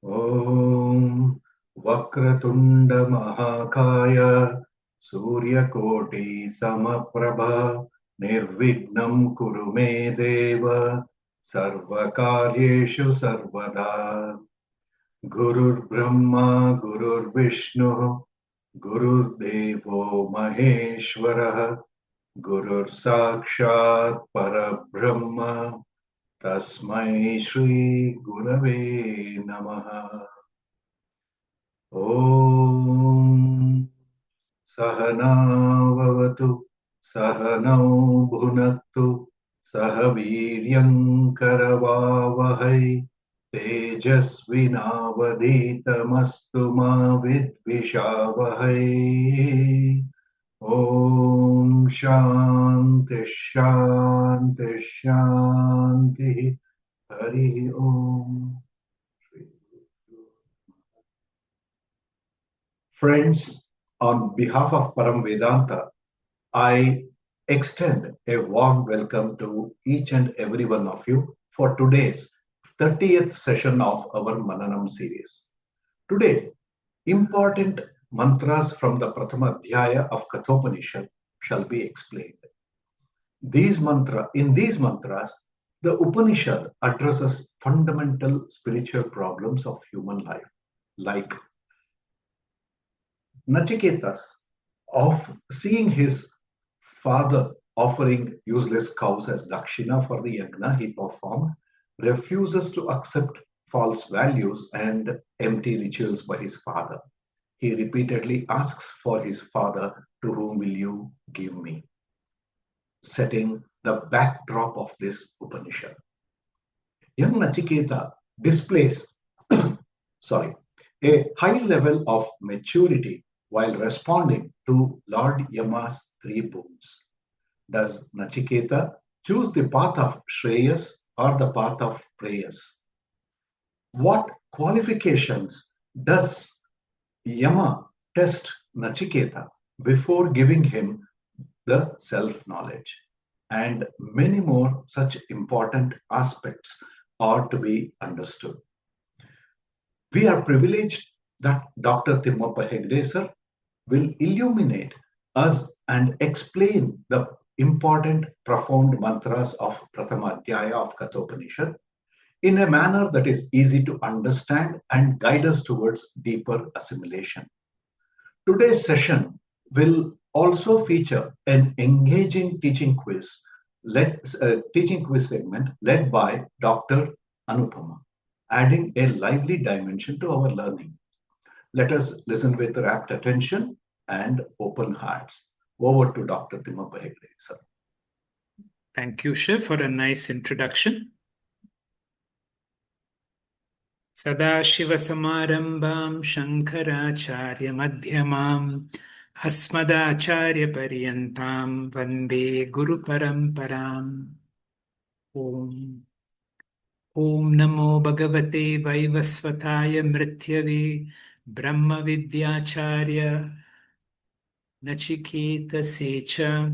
ॐ वक्रतुण्ड महाकाय सूर्यकोटि समप्रभा निर्विघ्नं कुरु मे देव सर्वकार्येषु सर्वदा गुरुर्ब्रह्मा गुरुर्विष्णुः गुरुर्देवो महेश्वरः गुरुर्साक्षात् परब्रह्म तस्मै श्री गुरवे नमः। ॐ सहनाववतु सहनौ भुनक्तु सह वीर्यं करवावहै तेजस्विनावधीतमस्तु मा विद्विषावहै। ॐ शान्ति शान्ति शान्तिः। Hari Om. Friends, on behalf of Param Vedanta, I extend a warm welcome to each and every one of you for today's 30th session of our Mananam series. Today, important mantras from the Prathama Adhyaya of Kathopanishad shall be explained. In these mantras, the Upanishad addresses fundamental spiritual problems of human life, like Nachiketas, of seeing his father offering useless cows as dakshina for the yagna he performed, refuses to accept false values and empty rituals by his father. He repeatedly asks for his father, to whom will you give me? Setting the backdrop of this Upanishad. Young Nachiketa displays a high level of maturity while responding to Lord Yama's three boons. Does Nachiketa choose the path of Shreyas or the path of Preyas? What qualifications does Yama test Nachiketa before giving him the self-knowledge? And many more such important aspects are to be understood. We are privileged that Dr. Timmappa Hegde sir will illuminate us and explain the important, profound mantras of Prathama Adhyaya of Kathopanishad in a manner that is easy to understand and guide us towards deeper assimilation. Today's session will also feature an engaging teaching quiz segment led by Dr. Anupama, adding a lively dimension to our learning. Let us listen with rapt attention and open hearts. Over to Dr. Timmappa Hegde, sir. Thank you, Shiv, for a nice introduction. Sadashivasamarambam Shankaracharya Madhyamam Asmadacharya Paryantam Vande Guru Paramparam. Om Namo Bhagavate Vaivasvataya Mrityave Brahma Vidyacharya Nachiketa Secha.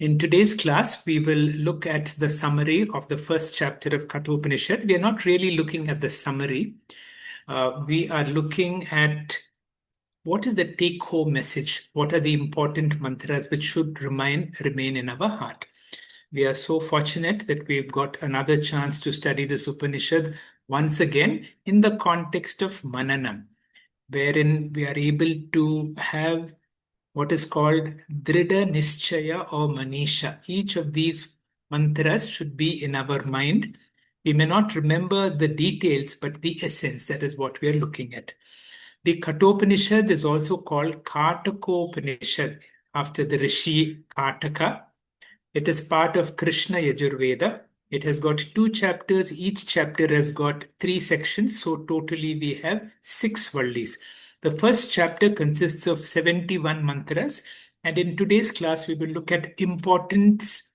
In today's class, we will look at the summary of the first chapter of Kathopanishad. We are not really looking at the summary. We are looking at what is the take-home message? What are the important mantras which should remain in our heart? We are so fortunate that we've got another chance to study this Upanishad once again in the context of Mananam, wherein we are able to have what is called Drida Nischaya or Manisha. Each of these mantras should be in our mind. We may not remember the details, but the essence, that is what we are looking at. The Kathopanishad is also called Kathopanishad after the Rishi Kataka. It is part of Krishna Yajurveda. It has got 2 chapters. Each chapter has got 3 sections. So totally we have 6 vallis. The first chapter consists of 71 mantras. And in today's class, we will look at importance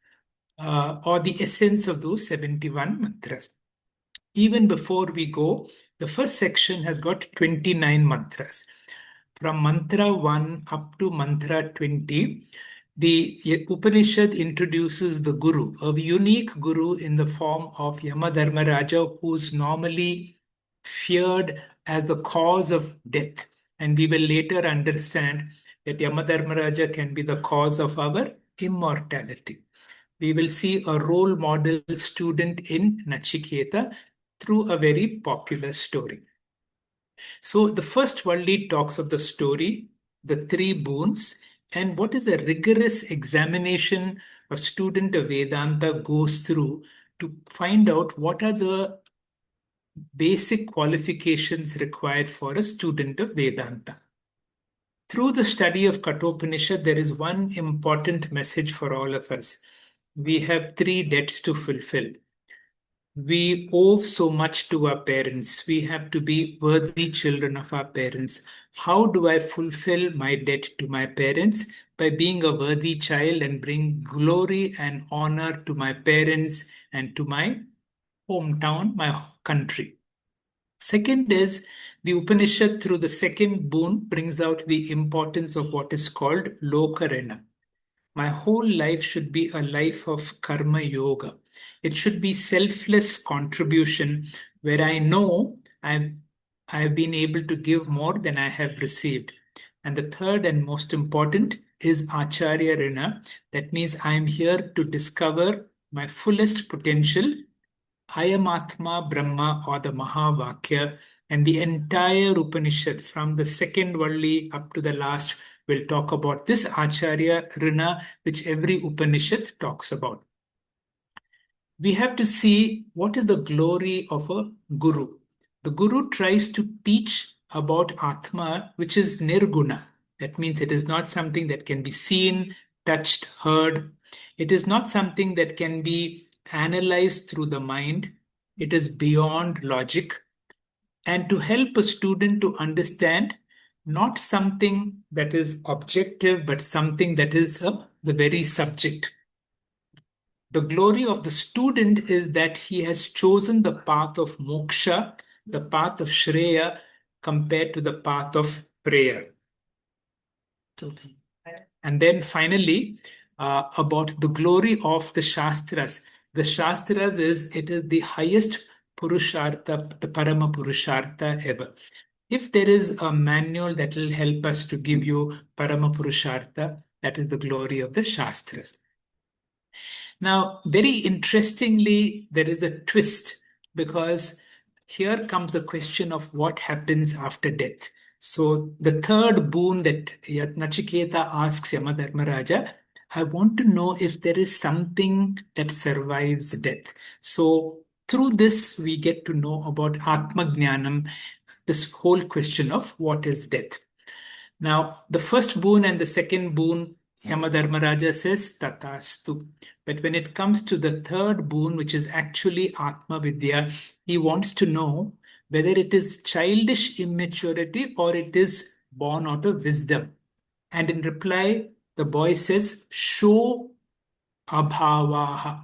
or the essence of those 71 mantras. Even before we go, the first section has got 29 mantras. From mantra 1 up to mantra 20, the Upanishad introduces the Guru, a unique Guru in the form of Yamadharmaraja, who's normally feared as the cause of death. And we will later understand that Yamadharmaraja can be the cause of our immortality. We will see a role model student in Nachiketa through a very popular story. So the first Valli talks of the story, the three boons, and what is a rigorous examination a student of Vedanta goes through to find out what are the basic qualifications required for a student of Vedanta. Through the study of Kathopanishad, there is one important message for all of us. We have three debts to fulfill. We owe so much to our parents. We have to be worthy children of our parents. How do I fulfill my debt to my parents? By being a worthy child and bring glory and honor to my parents and to my hometown, my country. Second is the Upanishad through the second boon brings out the importance of what is called Lokarena. My whole life should be a life of karma yoga. It should be selfless contribution where I know I've been able to give more than I have received. And the third and most important is Acharya Rina. That means I am here to discover my fullest potential. I am Atma Brahma or the Mahavakya, and the entire Upanishad from the second Valli up to the last will talk about this Acharya Rina, which every Upanishad talks about. We have to see what is the glory of a guru. The guru tries to teach about Atma, which is Nirguna. That means it is not something that can be seen, touched, heard. It is not something that can be analyzed through the mind. It is beyond logic. And to help a student to understand not something that is objective, but something that is the very subject. The glory of the student is that he has chosen the path of moksha, the path of Shreya, compared to the path of prayer. And then finally, about the glory of the Shastras. The Shastras it is the highest Purushartha, the Parama Purushartha ever. If there is a manual that will help us to give you Parama Purushartha, that is the glory of the Shastras. Now, very interestingly, there is a twist because here comes a question of what happens after death. So, the third boon that Nachiketa asks Yamadharmaraja, I want to know if there is something that survives death. So, through this, we get to know about Atma Jnanam, this whole question of what is death. Now, the first boon and the second boon, Yamadharmaraja says Tatastu. But when it comes to the third boon, which is actually Atma Vidya, he wants to know whether it is childish immaturity or it is born out of wisdom. And in reply, the boy says, Sho Abhavaha.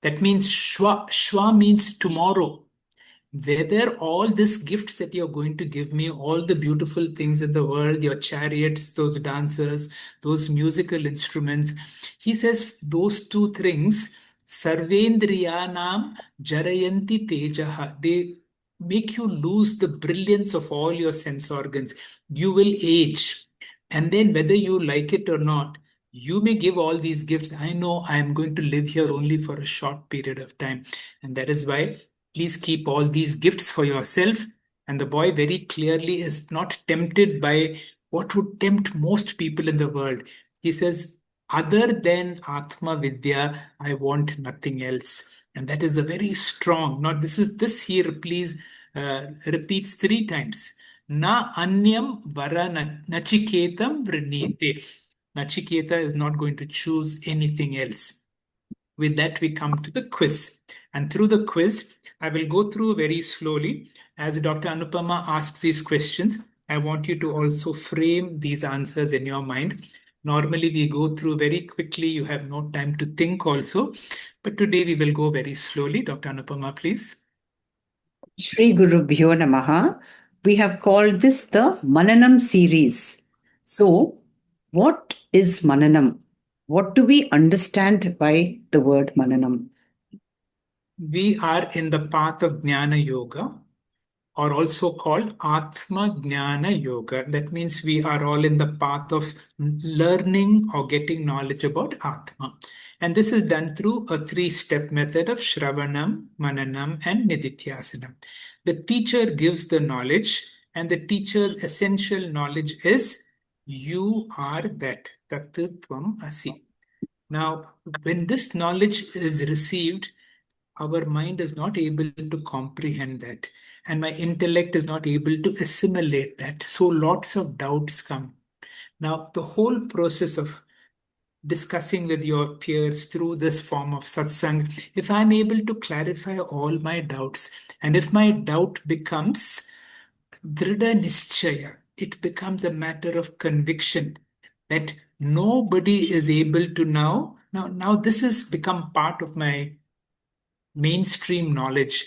That means Shwa. Shwa means tomorrow. Whether all these gifts that you're going to give me, all the beautiful things in the world, your chariots, those dancers, those musical instruments, he says those two things, sarvendriyanam jarayanti tejaha, they make you lose the brilliance of all your sense organs. You will age. And then whether you like it or not, you may give all these gifts. I know I am going to live here only for a short period of time. And that is why please keep all these gifts for yourself. And the boy very clearly is not tempted by what would tempt most people in the world. He says, other than Atma Vidya, I want nothing else. And that is a very strong, not this he repeats three times. Na anyam vara nachiketam vrinite. Nachiketa is not going to choose anything else. With that, we come to the quiz. And through the quiz, I will go through very slowly. As Dr. Anupama asks these questions, I want you to also frame these answers in your mind. Normally, we go through very quickly. You have no time to think also. But today, we will go very slowly. Dr. Anupama, please. Shri Guru Bhyo Namaha. We have called this the Mananam series. So, what is Mananam? What do we understand by the word Mananam? We are in the path of Jnana Yoga. or also called Atma Jnana Yoga. That means we are all in the path of learning or getting knowledge about Atma. And this is done through a three-step method of Shravanam, Mananam, and Nididhyasanam. The teacher gives the knowledge, and the teacher's essential knowledge is you are that, Tat Tvam Asi. Now, when this knowledge is received, our mind is not able to comprehend that, and my intellect is not able to assimilate that. So lots of doubts come. Now, the whole process of discussing with your peers through this form of satsang, if I'm able to clarify all my doubts, and if my doubt becomes drida nischaya, it becomes a matter of conviction that nobody is able to now this has become part of my mainstream knowledge.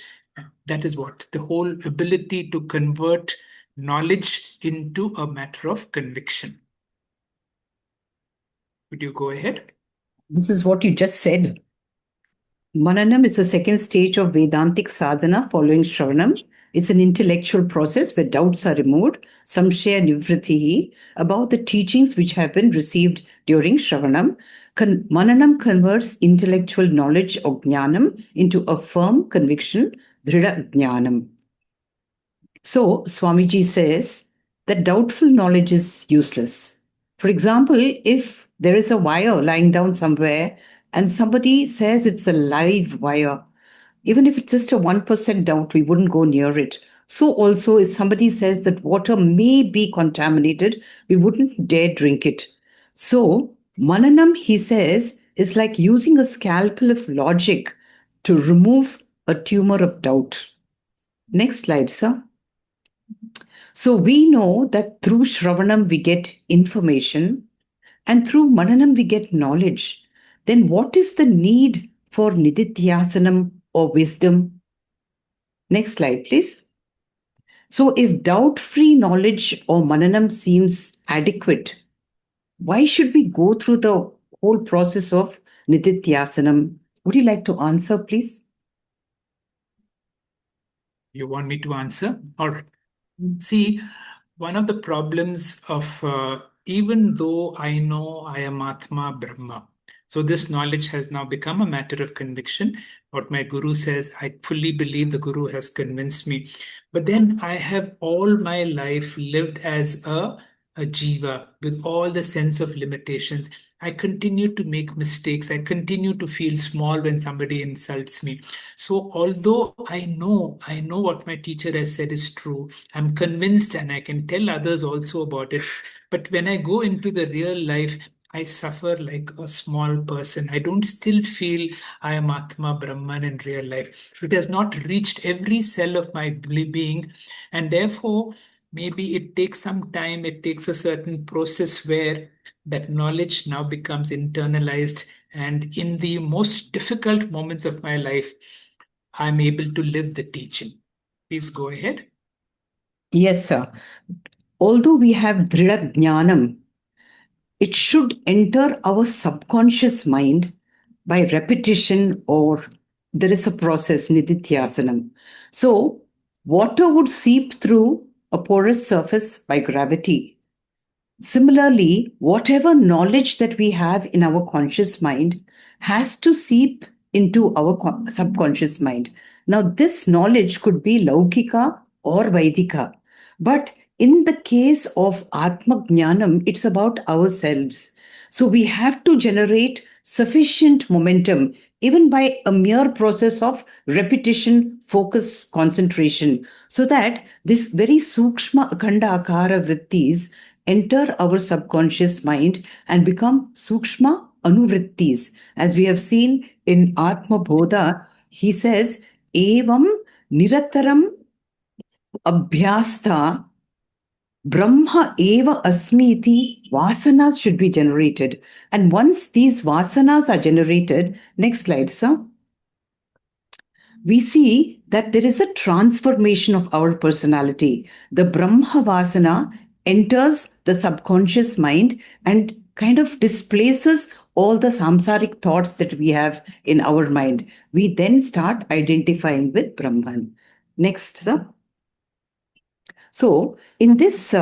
That is what the whole ability to convert knowledge into a matter of conviction. Would you go ahead? This is what you just said. Mananam is the second stage of Vedantic sadhana following Shravanam. It's an intellectual process where doubts are removed, samshaya nivrittihi, about the teachings which have been received during Shravanam. Mananam converts intellectual knowledge or jnanam into a firm conviction, drida jnanam. So, Swamiji says that doubtful knowledge is useless. For example, if there is a wire lying down somewhere and somebody says it's a live wire, even if it's just a 1% doubt, we wouldn't go near it. So, also, if somebody says that water may be contaminated, we wouldn't dare drink it. So, Mananam, he says, is like using a scalpel of logic to remove a tumor of doubt. Next slide, sir. So we know that through Shravanam we get information and through Mananam we get knowledge. Then what is the need for Nididhyasanam or wisdom? Next slide, please. So if doubt-free knowledge or Mananam seems adequate, why should we go through the whole process of Nididhyasanam? Would you like to answer, please? You want me to answer? All right. See, one of the problems of even though I know I am Atma Brahma, so this knowledge has now become a matter of conviction. What my guru says, I fully believe the guru has convinced me. But then I have all my life lived as a jiva with all the sense of limitations. I continue to make mistakes. I continue to feel small when somebody insults me. So although I know what my teacher has said is true, I'm convinced and I can tell others also about it. But when I go into the real life, I suffer like a small person. I don't still feel I am Atma Brahman in real life. It has not reached every cell of my being. And therefore, maybe it takes some time, it takes a certain process where that knowledge now becomes internalized. And in the most difficult moments of my life, I'm able to live the teaching. Please go ahead. Yes, sir. Although we have Drida Jnanam, it should enter our subconscious mind by repetition, or there is a process, Nididhyasanam. So, water would seep through a porous surface by gravity. Similarly, whatever knowledge that we have in our conscious mind has to seep into our subconscious mind. Now, this knowledge could be Laukika or Vaidika, but in the case of Atma Jnanam, it's about ourselves. So we have to generate sufficient momentum, even by a mere process of repetition, focus, concentration, so that this very sukshma akhanda akara vrittis enter our subconscious mind and become sukshma anuvrittis. As we have seen in Atma Bodha, he says, evam nirataram abhyastha Brahma eva asmiti, vasanas should be generated. And once these vasanas are generated, next slide, sir, we see that there is a transformation of our personality. The Brahma Vasana enters the subconscious mind and kind of displaces all the samsaric thoughts that we have in our mind. We then start identifying with Brahman. Next, sir. So, in this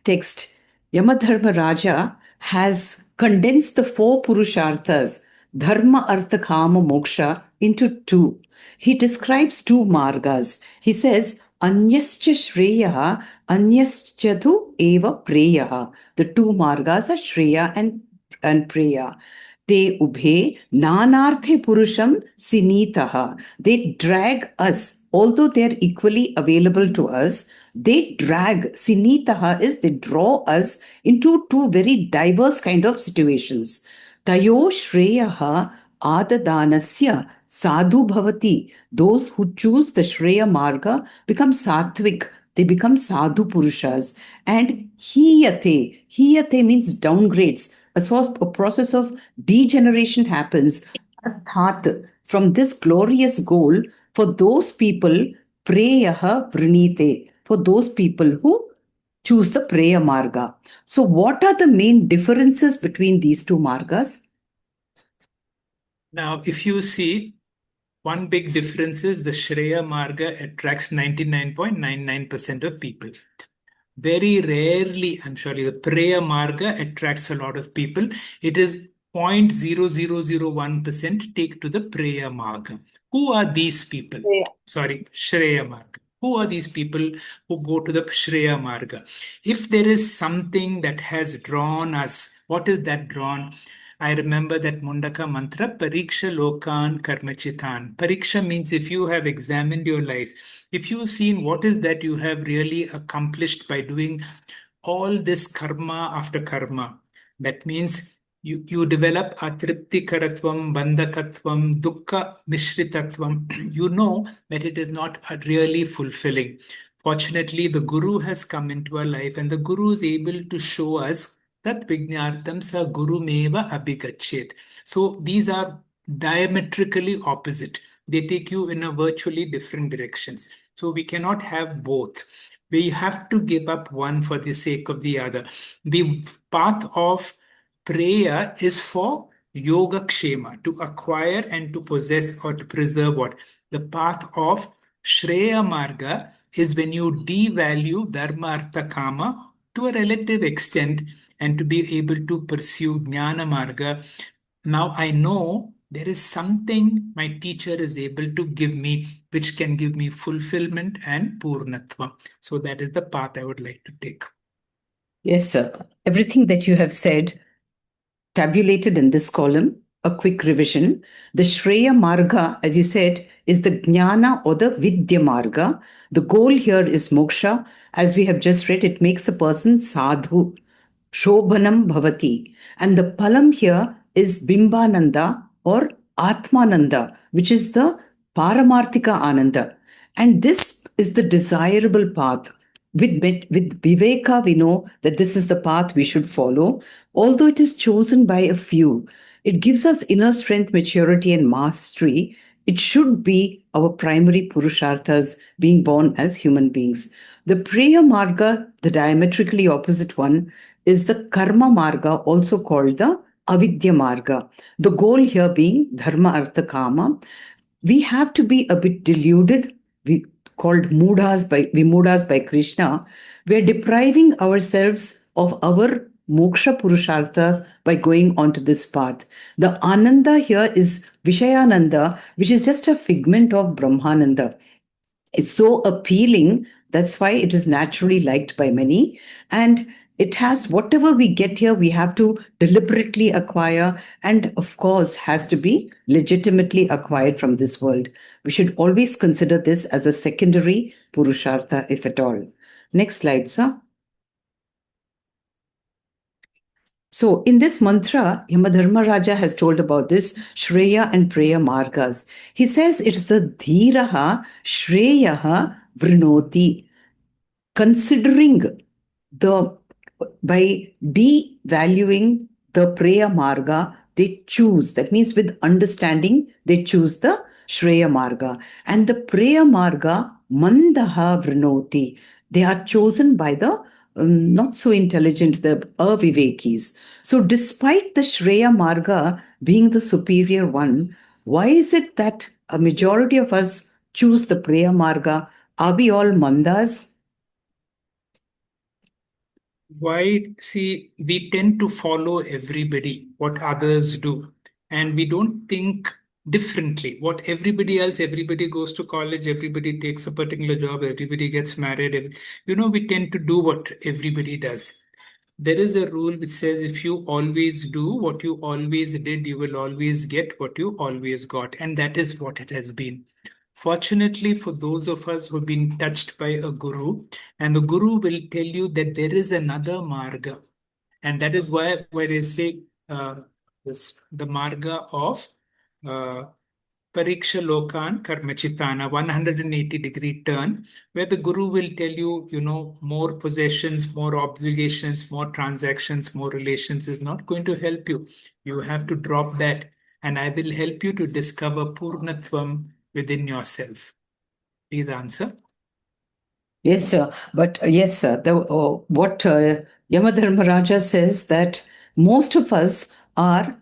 text, Yamadharma Raja has condensed the four Purusharthas, Dharma, Artha, Kama, Moksha, into two. He describes two margas. He says, Anyascha Shreya, Anyaschadu Eva Preya. The two margas are Shreya and Preya. Te ubhe nanarthe purusham sinitaha. They drag us, although they're equally available to us, they drag, sinitaha is they draw us into two very diverse kind of situations. Tayo shreyaha adadanasya sadhu bhavati. Those who choose the Shreya Marga become sattvic. They become sadhu purushas. And hiyate means downgrades. A process of degeneration happens. Arthat, from this glorious goal, for those people, preyaha vrinite, for those people who choose the Preya Marga. So, what are the main differences between these two margas? Now, if you see, one big difference is the Shreya Marga attracts 99.99% of people. Very rarely, I'm sorry, the Preya Marga attracts a lot of people. It is 0.0001% take to the Preya Marga. Who are these people? Sorry, Shreya Marga. Who are these people who go to the Shreya Marga? If there is something that has drawn us, what is that drawn? I remember that Mundaka mantra, Pariksha Lokan Karmachitan. Pariksha means if you have examined your life, if you've seen what is that you have really accomplished by doing all this karma after karma, that means you develop atripti karatvam, bandhakatvam, dukkha mishritatvam. You know that it is not really fulfilling. Fortunately, the Guru has come into our life and the Guru is able to show us that Vijnartam sa Guru meva abhigachet. So these are diametrically opposite. They take you in a virtually different directions. So we cannot have both. We have to give up one for the sake of the other. The path of prayer is for yoga kshema, to acquire and to possess or to preserve what? The path of Shreya Marga is when you devalue Dharma Artha Kama to a relative extent and to be able to pursue Jnana Marga. Now I know there is something my teacher is able to give me which can give me fulfillment and purnatva. So that is the path I would like to take. Yes, sir. Everything that you have said tabulated in this column, a quick revision. The Shreya Marga, as you said, is the Jnana or the Vidya Marga. The goal here is moksha. As we have just read, it makes a person sadhu, shobhanam bhavati. And the palam here is Bimbananda or Atmananda, which is the Paramarthika Ananda. And this is the desirable path. With Viveka, we know that this is the path we should follow. Although it is chosen by a few, it gives us inner strength, maturity, and mastery. It should be our primary Purusharthas being born as human beings. The Preya Marga, the diametrically opposite one, is the Karma Marga, also called the Avidya Marga. The goal here being Dharma Artha Kama. We have to be a bit deluded. We called Vimudas by Krishna. We are depriving ourselves of our moksha purusharthas by going onto this path. The Ananda here is Vishayananda, which is just a figment of Brahmananda. It's so appealing. That's why it is naturally liked by many. And it has whatever we get here, we have to deliberately acquire, and of course, has to be legitimately acquired from this world. We should always consider this as a secondary Purushartha, if at all. Next slide, sir. So, in this mantra, Yamadharma Raja has told about this Shreya and Preya Margas. He says it's the Dhiraha Shreyaha Vrinoti. Considering by devaluing the Preya Marga, they choose, that means with understanding, they choose the Shreya Marga. And the Preya Marga, Mandaha Vrinoti, they are chosen by the not so intelligent, the Avivekis. So, despite the Shreya Marga being the superior one, why is it that a majority of us choose the Preya Marga? Are we all Mandas? See, we tend to follow everybody, what others do, and we don't think differently. What everybody goes to college, everybody takes a particular job, everybody gets married. We tend to do what everybody does. There is a rule which says if you always do what you always did, you will always get what you always got. And that is what it has been. Fortunately, for those of us who've been touched by a guru, and the guru will tell you that there is another marga. And that is why they say the marga of uh, Pariksha Lokan Karmachitana, 180-degree turn, where the guru will tell you, more possessions, more obligations, more transactions, more relations is not going to help you. You have to drop that, and I will help you to discover Purnatvam within yourself. Please answer. Yes, sir. But yes, sir. What Yamadharmaraja says that most of us are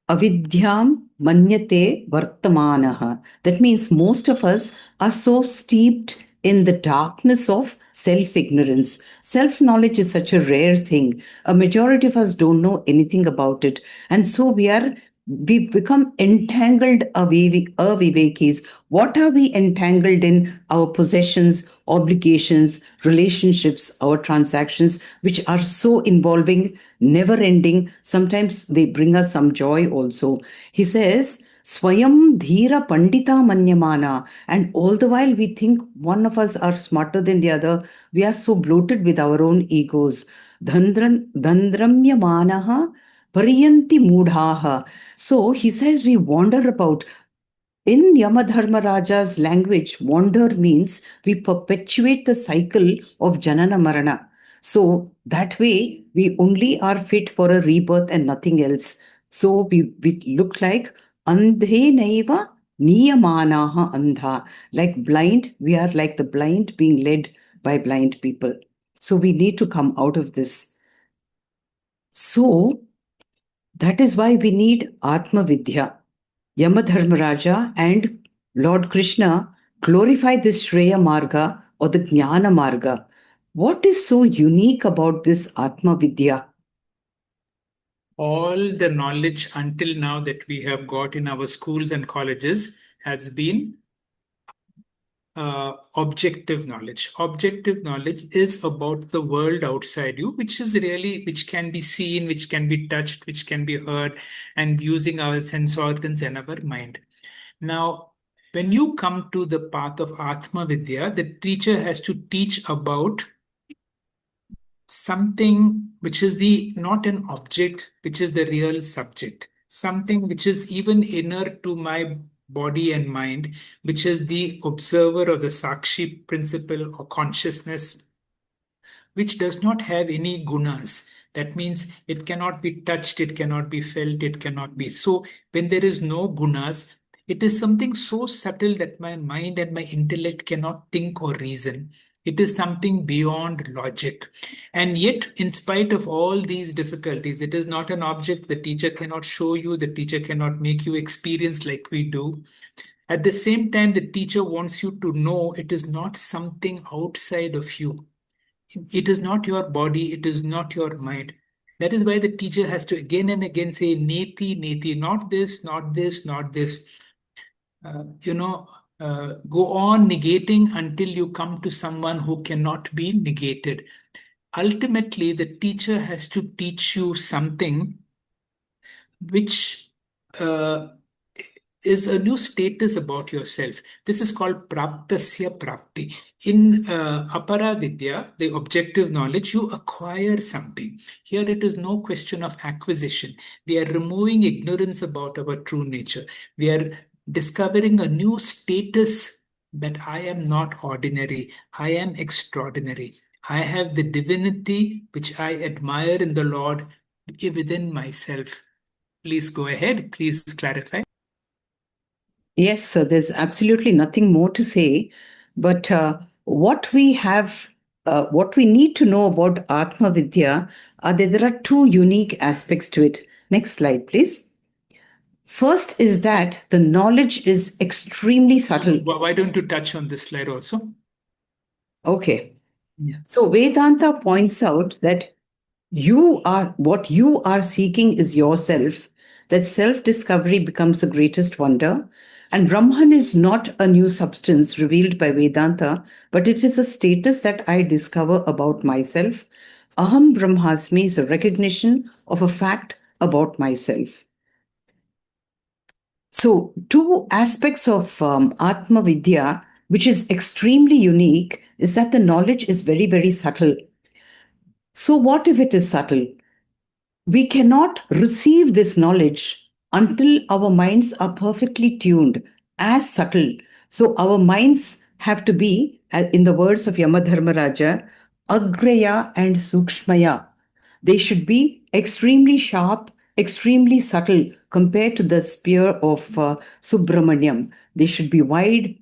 avidyam manyate vartamanaha. That means most of us are so steeped in the darkness of self-ignorance. Self-knowledge is such a rare thing. A majority of us don't know anything about it. And so we become entangled avivekis. What are we entangled in? Our possessions, obligations, relationships, our transactions, which are so involving, never ending. Sometimes they bring us some joy also. He says, Swayam Dhira Pandita Manyamana. And all the while we think one of us are smarter than the other, we are so bloated with our own egos. Dandramyamanaha Pariyanti Mudhaha. So he says we wander about. In Yamadharmaraja's language, wander means we perpetuate the cycle of Janana Marana. So that way, we only are fit for a rebirth and nothing else. So we look like Andhe Naiva Niyamanaha Andha. Like blind, we are like the blind being led by blind people. So we need to come out of this. So that is why we need Atma Vidya. Yamadharmaraja and Lord Krishna glorify this Shreya Marga or the Jnana Marga. What is so unique about this Atma Vidya? All the knowledge until now that we have got in our schools and colleges has been objective knowledge. Objective knowledge is about the world outside you, which can be seen, which can be touched, which can be heard, and using our sense organs and our mind. Now, when you come to the path of Atma Vidya, the teacher has to teach about something which is not an object, which is the real subject, something which is even inner to my body and mind, which is the observer of the Sakshi principle or consciousness, which does not have any gunas. That means it cannot be touched, it cannot be felt, it cannot be. So when there is no gunas, it is something so subtle that my mind and my intellect cannot think or reason. It is something beyond logic. And yet, in spite of all these difficulties, it is not an object the teacher cannot show you, the teacher cannot make you experience like we do. At the same time, the teacher wants you to know it is not something outside of you. It is not your body, it is not your mind. That is why the teacher has to again and again say, Neti, Neti, not this, not this, not this. Go on negating until you come to someone who cannot be negated. Ultimately, the teacher has to teach you something which is a new status about yourself. This is called praptasya prapti. In apara vidya, the objective knowledge, you acquire something. Here it is no question of acquisition. We are removing ignorance about our true nature. We are discovering a new status that I am not ordinary. I am extraordinary. I have the divinity which I admire in the Lord within myself. Please go ahead. Please clarify. Yes, so there's absolutely nothing more to say. But what we need to know about Atma Vidya are there are two unique aspects to it. Next slide, please. First is that the knowledge is extremely subtle. Why don't you touch on this slide also? Okay. So Vedanta points out that What you are seeking is yourself. That self-discovery becomes the greatest wonder. And Brahman is not a new substance revealed by Vedanta, but it is a status that I discover about myself. Aham Brahmasmi is a recognition of a fact about myself. So, two aspects of Atma Vidya, which is extremely unique, is that the knowledge is very, very subtle. So, what if it is subtle? We cannot receive this knowledge until our minds are perfectly tuned, as subtle. So, our minds have to be, in the words of Yamadharmaraja, Agraya and Sukshmaya. They should be extremely sharp, extremely subtle compared to the spear of Subramanyam. They should be wide.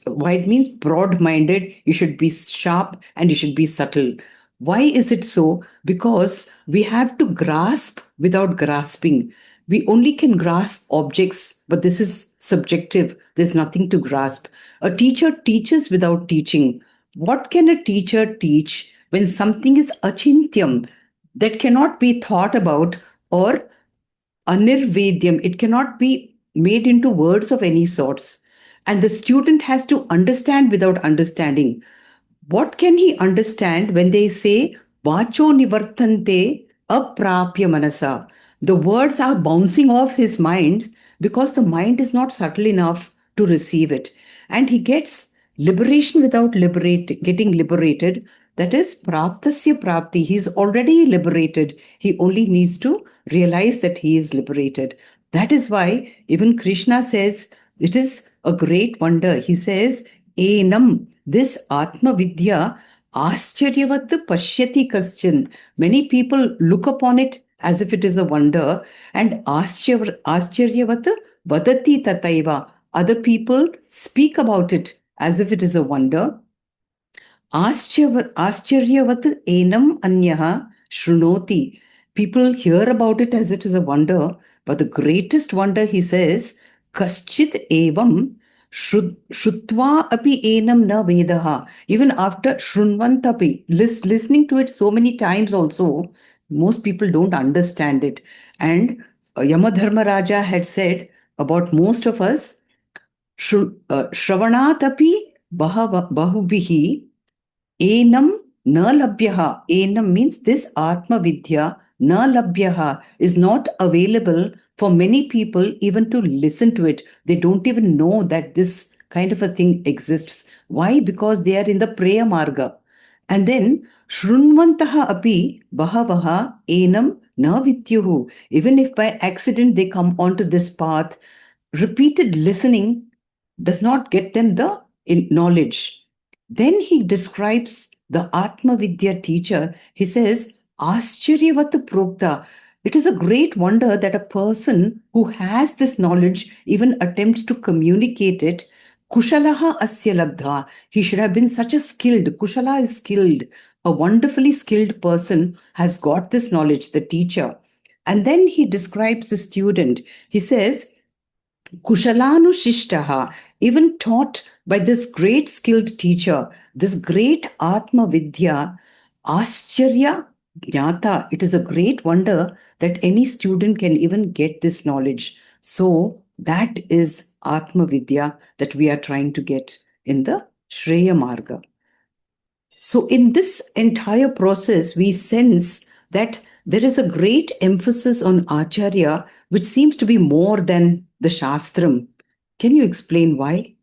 Wide means broad minded. You should be sharp and you should be subtle. Why is it so? Because we have to grasp without grasping. We only can grasp objects, but this is subjective. There's nothing to grasp. A teacher teaches without teaching. What can a teacher teach when something is achintyam, that cannot be thought about, or anirvedyam? It cannot be made into words of any sorts. And the student has to understand without understanding. What can he understand when they say, Vacho nivartante aprapya manasa? The words are bouncing off his mind because the mind is not subtle enough to receive it. And he gets liberation without getting liberated. That is praptasya prapti. He's already liberated. He only needs to realize that he is liberated. That is why even Krishna says it is a great wonder. He says, Enam, this Atma Vidya, Ascharyavat Pashyati Kaschan. Many people look upon it as if it is a wonder, and Ascharyavat Vadati Tataiva. Other people speak about it as if it is a wonder. Ascharyavat enam anyaha shrunoti. People hear about it as it is a wonder, but the greatest wonder, he says, kaschit evam shrutva api enam na vedaha. Even after shrunvantapi, listening to it so many times also, most people don't understand it. And Yamadharma Raja had said about most of us, shravanatapi bahubihi Enam na labhyaha. Enam means this Atma Vidya na labhyaha is not available for many people even to listen to it. They don't even know that this kind of a thing exists. Why? Because they are in the Preya Marga. And then Shrunvantaha api bahavaha enam na vityuhu. Even if by accident they come onto this path, repeated listening does not get them the knowledge. Then he describes the Atma Vidya teacher. He says, Ascharyavat Prokta. It is a great wonder that a person who has this knowledge even attempts to communicate it. Kushalaha asya labdha. He should have been such a skilled, Kushala is skilled, a wonderfully skilled person has got this knowledge, the teacher. And then he describes the student. He says, Kushalanusishtaha, even taught by this great skilled teacher, this great Atma Vidya, Ascharya Jnata. It is a great wonder that any student can even get this knowledge. So that is Atma Vidya that we are trying to get in the Shreya Marga. So, in this entire process, we sense that there is a great emphasis on Acharya, which seems to be more than the Shastram. Can you explain why?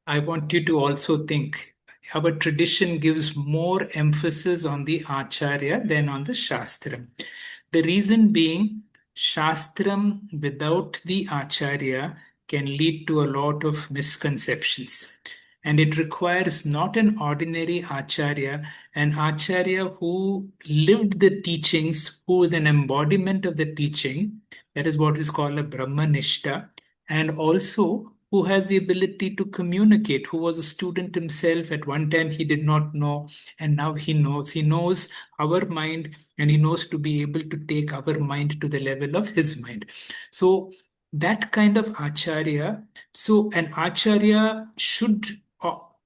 I want you to also think our tradition gives more emphasis on the Acharya than on the Shastram. The reason being, Shastram without the Acharya can lead to a lot of misconceptions. And it requires not an ordinary an Acharya who lived the teachings, who is an embodiment of the teaching. That is what is called a Brahmanishta. And also who has the ability to communicate, who was a student himself. At one time, he did not know, and now he knows. He knows our mind, and he knows to be able to take our mind to the level of his mind. So that kind of Acharya, so an Acharya should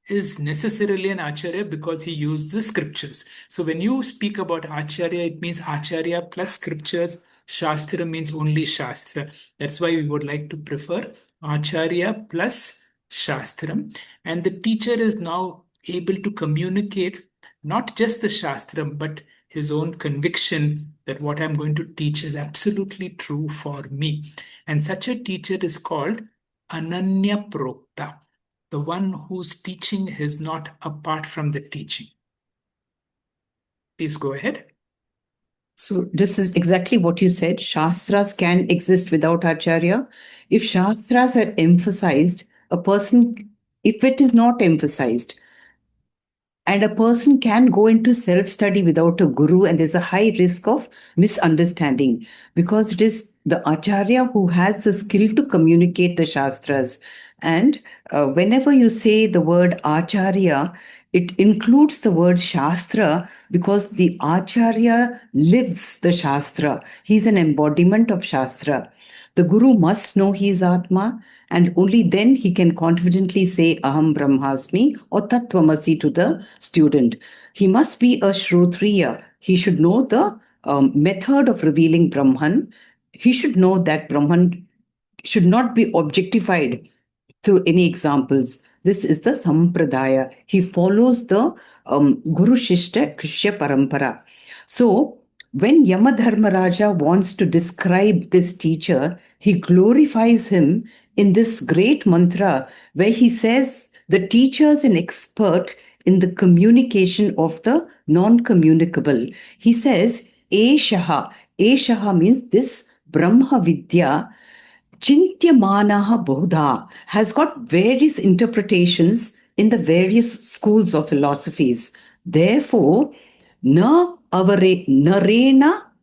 is necessarily an Acharya because he used the scriptures. So when you speak about Acharya, it means Acharya plus scriptures. Shastra means only Shastra. That's why we would like to prefer Acharya plus Shastram. And the teacher is now able to communicate not just the Shastram, but his own conviction that what I'm going to teach is absolutely true for me. And such a teacher is called Ananya Prokta, the one whose teaching is not apart from the teaching. Please go ahead. So this is exactly what you said. Shastras can exist without Acharya. If Shastras are emphasized, a person, if it is not emphasized, and a person can go into self study without a guru, and there's a high risk of misunderstanding because it is the Acharya who has the skill to communicate the Shastras. And whenever you say the word Acharya, it includes the word Shastra because the Acharya lives the Shastra. He's an embodiment of Shastra. The Guru must know he is Atma, and only then he can confidently say Aham Brahmasmi or Tattvamasi to the student. He must be a Shrotriya. He should know the method of revealing Brahman. He should know that Brahman should not be objectified through any examples. This is the Sampradaya. He follows the Guru Shishta Krishya Parampara. So, when Yamadharmaraja wants to describe this teacher, he glorifies him in this great mantra where he says the teacher is an expert in the communication of the non communicable. He says, Eshaha. Eshaha means this Brahma Vidya Chintyamanaha Bodha has got various interpretations in the various schools of philosophies. Therefore, narena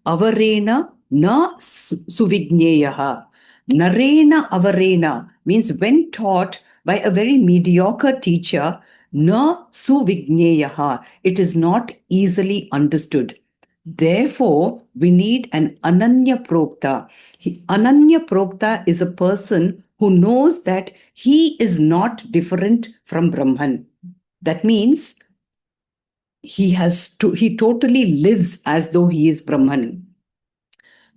avarena na suvigneyaha. Narena avarena means when taught by a very mediocre teacher, na suvigneyaha, it is not easily understood. Therefore, we need an Ananya Prokta. Ananya Prokta is a person who knows that he is not different from Brahman. That means he totally lives as though he is Brahman.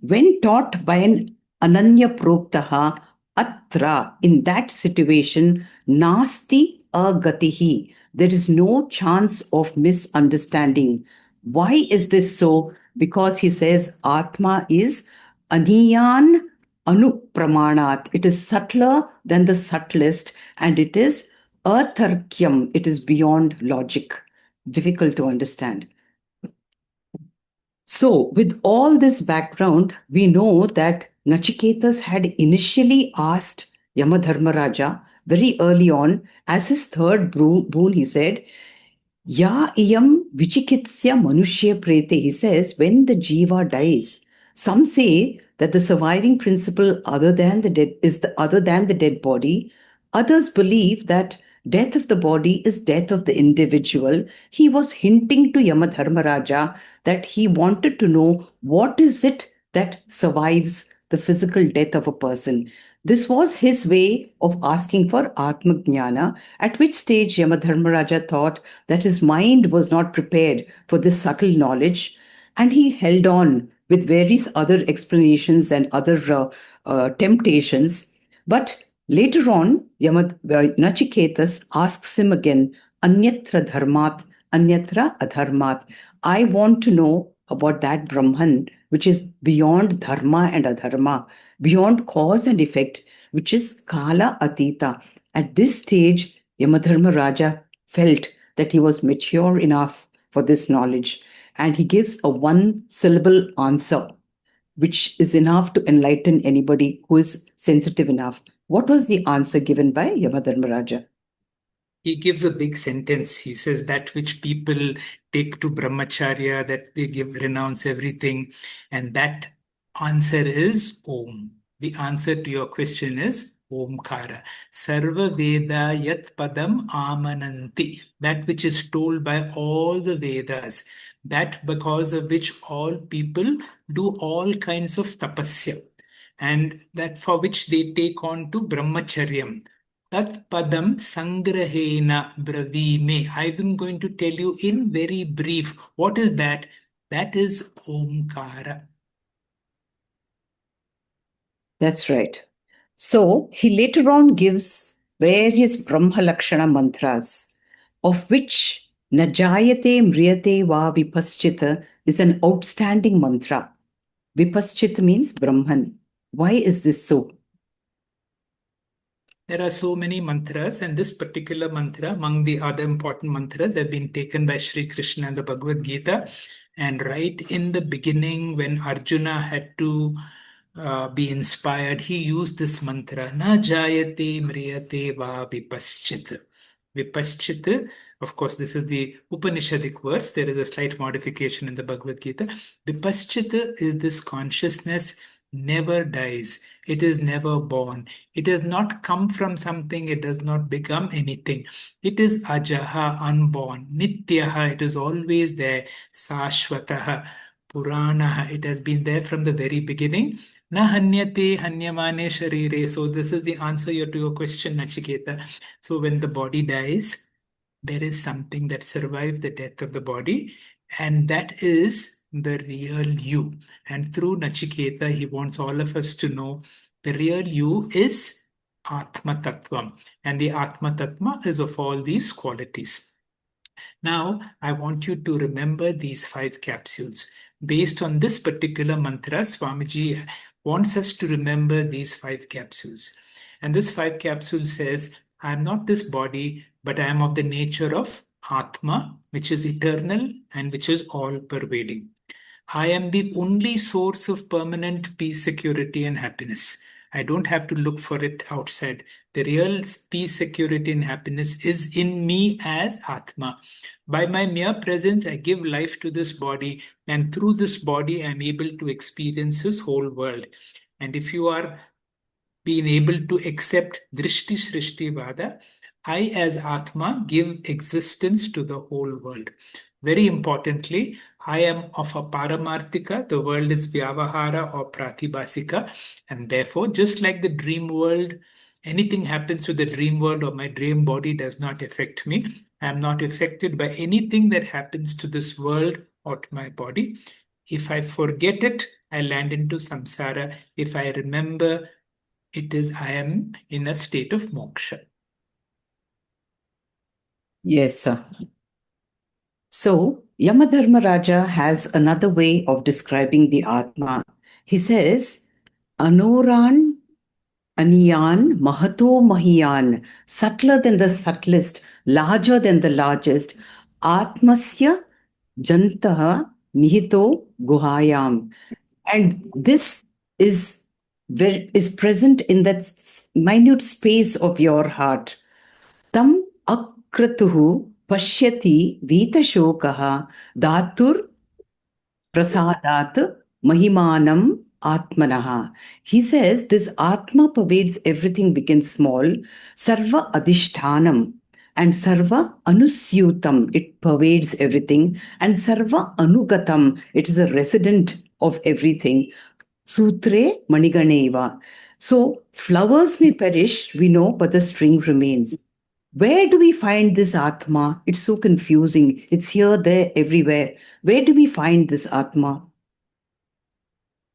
When taught by an Ananya Proktaha, Atra, in that situation, Nasti Agatihi, there is no chance of misunderstanding. Why is this so? Because he says Atma is Aniyan Anupramanat. It is subtler than the subtlest and it is Atharkyam. It is beyond logic. Difficult to understand. So, with all this background, we know that Nachiketas had initially asked Yamadharmaraja very early on, as his third boon, he said, Ya iyam vichikitsya manushya prete. He says, when the jiva dies, some say that the surviving principle other than the dead is the other than the dead body. Others believe that death of the body is death of the individual. He was hinting to Yamadharmaraja that he wanted to know what is it that survives the physical death of a person. This was his way of asking for Atmajnana, at which stage Yamadharmaraja thought that his mind was not prepared for this subtle knowledge, and he held on with various other explanations and other temptations. But later on, Nachiketas asks him again, Anyatra dharmat, anyatra adharmat. I want to know about that Brahman, which is beyond dharma and adharma, beyond cause and effect, which is Kala Atita. At this stage, Yamadharma Raja felt that he was mature enough for this knowledge, and he gives a one syllable answer, which is enough to enlighten anybody who is sensitive enough. What was the answer given by Yamadharma Raja? He gives a big sentence. He says that which people take to brahmacharya, that they renounce everything. And that answer is Om. The answer to your question is Omkara. Sarva Veda Yat Padam Amananti. That which is told by all the Vedas. That because of which all people do all kinds of tapasya. And that for which they take on to brahmacharyam. Tat padam sangrahena bravime. I'm going to tell you in very brief. What is that? That is Omkara. That's right. So he later on gives various Brahma Lakshana mantras, of which Najayate Mriyate Va Vipaschita is an outstanding mantra. Vipaschita means Brahman. Why is this so? There are so many mantras, and this particular mantra, among the other important mantras, have been taken by Sri Krishna and the Bhagavad Gita. And right in the beginning, when Arjuna had to be inspired, he used this mantra, Na jayate mriyate va vipaschit. Vipaschit, of course, this is the Upanishadic verse. There is a slight modification in the Bhagavad Gita. Vipaschit is this consciousness never dies. It is never born. It does not come from something. It does not become anything. It is ajaha, unborn. Nityaha, it is always there. Sashvataha, Puranaha, it has been there from the very beginning. Na hanyate hanyamane sharire. So this is the answer to your question, Nachiketa. So when the body dies, there is something that survives the death of the body, and that is the real you. And through Nachiketa, he wants all of us to know the real you is Atma Tattvam, and the Atma Tattva is of all these qualities. Now, I want you to remember these 5 capsules. Based on this particular mantra, Swamiji wants us to remember these 5 capsules. And this 5 capsule says, I am not this body, but I am of the nature of Atma, which is eternal and which is all pervading. I am the only source of permanent peace, security, and happiness. I don't have to look for it outside. The real peace, security, and happiness is in me as Atma. By my mere presence, I give life to this body, and through this body, I'm able to experience this whole world. And if you are being able to accept Drishti Shrishti Vada, I as Atma give existence to the whole world. Very importantly, I am of a Paramarthika, the world is Vyavahara or Pratibhasika, and therefore, just like the dream world, anything happens to the dream world or my dream body does not affect me. I am not affected by anything that happens to this world or to my body. If I forget it, I land into samsara. If I remember, it is I am in a state of moksha. Yes, sir. So, Yamadharmaraja has another way of describing the Atma. He says, Anoran Aniyan Mahato Mahiyan, subtler than the subtlest, larger than the largest, Atmasya Jantaha Nihito Guhayam. And this is present in that minute space of your heart. Tam akratuhu pashyati vitashokaha dhatur prasadat mahimanam atmanaha. He says this Atma pervades everything big and small, sarva adhishthanam, and sarva anusyutam, it pervades everything, and sarva anugatam, it is a resident of everything. Sutre maniganeva. So flowers may perish, we know, but the string remains. Where do we find this Atma? It's so confusing. It's here, there, everywhere. Where do we find this Atma?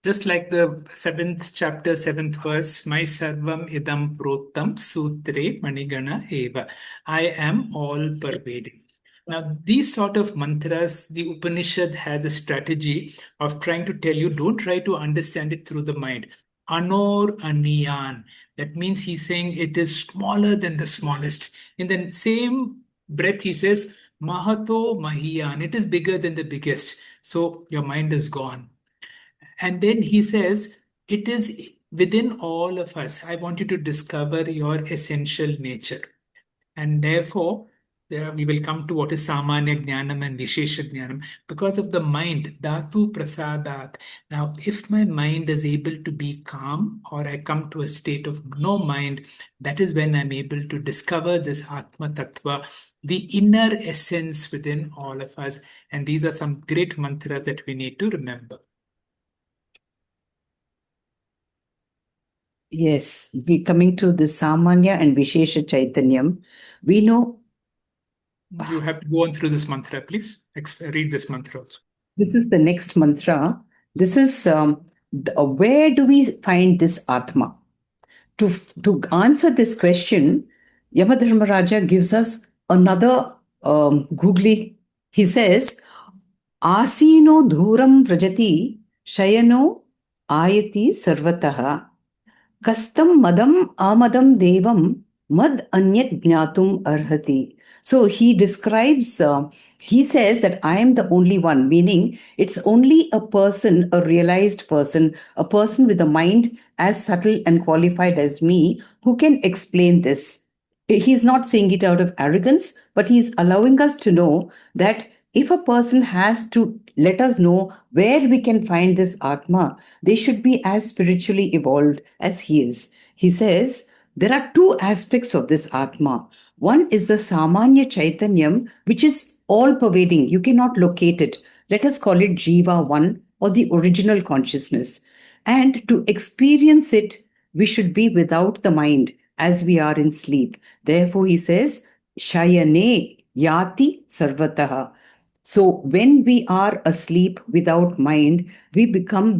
Just like the 7th chapter, 7th verse, my sarvam idam protam sutre manigana eva. I am all pervading. Now, these sort of mantras, the Upanishad has a strategy of trying to tell you, don't try to understand it through the mind. Anor aniyan. That means he's saying it is smaller than the smallest. In the same breath, he says, Mahato Mahiyan. It is bigger than the biggest. So your mind is gone. And then he says, it is within all of us. I want you to discover your essential nature. And therefore, we will come to what is Samanya Jnanam and Vishesha Jnanam. Because of the mind, Dhatu Prasadat. Now, if my mind is able to be calm or I come to a state of no mind, that is when I'm able to discover this Atma Tattva, the inner essence within all of us. And these are some great mantras that we need to remember. Yes, we coming to the Samanya and Vishesha Chaitanyam. We know You have to go on through this mantra, please. Read this mantra also. this is the next mantra. This is where do we find this Atma? To answer this question, Yamadharmaraja gives us another googly. He says, Asino dhuram vrajati shayano ayati sarvataha kastam madam amadam devam mad anyat jnatum arhati. So he describes, he says that I am the only one, meaning it's only a person, a realized person, a person with a mind as subtle and qualified as me who can explain this. He's not saying it out of arrogance, but he's allowing us to know that if a person has to let us know where we can find this Atma, they should be as spiritually evolved as he is. He says there are two aspects of this Atma. One is the Samanya Chaitanyam, which is all pervading. You cannot locate it. Let us call it Jiva 1 or the original consciousness. And to experience it, we should be without the mind as we are in sleep. Therefore, he says, Shayane Yati Sarvataha. So when we are asleep without mind, we go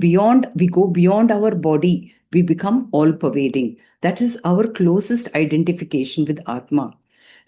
beyond our body, we become all pervading. That is our closest identification with Atma.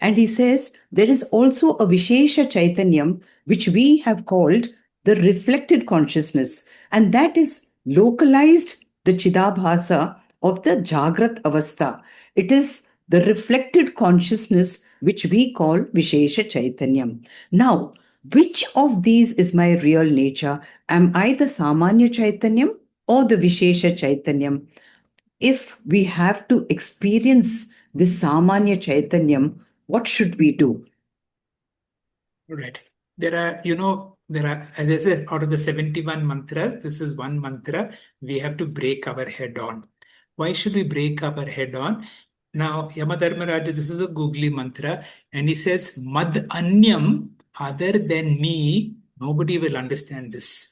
And he says there is also a Vishesha Chaitanyam, which we have called the reflected consciousness, and that is localized the Chidabhasa of the Jagrat Avastha. It is the reflected consciousness which we call Vishesha Chaitanyam. Now, which of these is my real nature? Am I the Samanya Chaitanyam or the Vishesha Chaitanyam? If we have to experience this Samanya Chaitanyam, what should we do? Right. As I said, out of the 71 mantras, this is one mantra we have to break our head on. Why should we break our head on? Now, Yamadharmaraja, this is a googly mantra, and he says, Mad Anyam, other than me, nobody will understand this.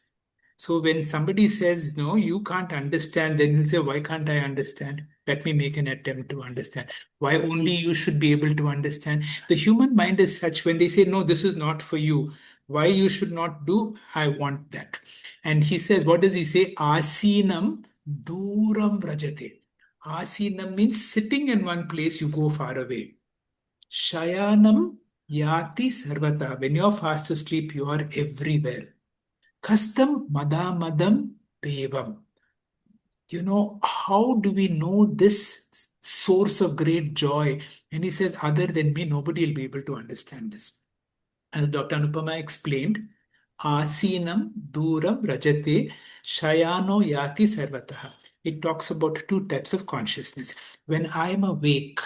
So when somebody says, no, you can't understand, then you say, why can't I understand? Let me make an attempt to understand. Why only you should be able to understand? The human mind is such when they say, no, this is not for you. Why you should not do? I want that. And he says, what does he say? Asinam duram rajate. Asinam means sitting in one place, you go far away. Shayanam yati sarvata. When you're fast asleep, you are everywhere. Kastam madamadam devam. How do we know this source of great joy? And he says, other than me, nobody will be able to understand this. As Dr. Anupama explained, Asinam Duram Rajate Shayano Yati Sarvataha. It talks about two types of consciousness. When I'm awake,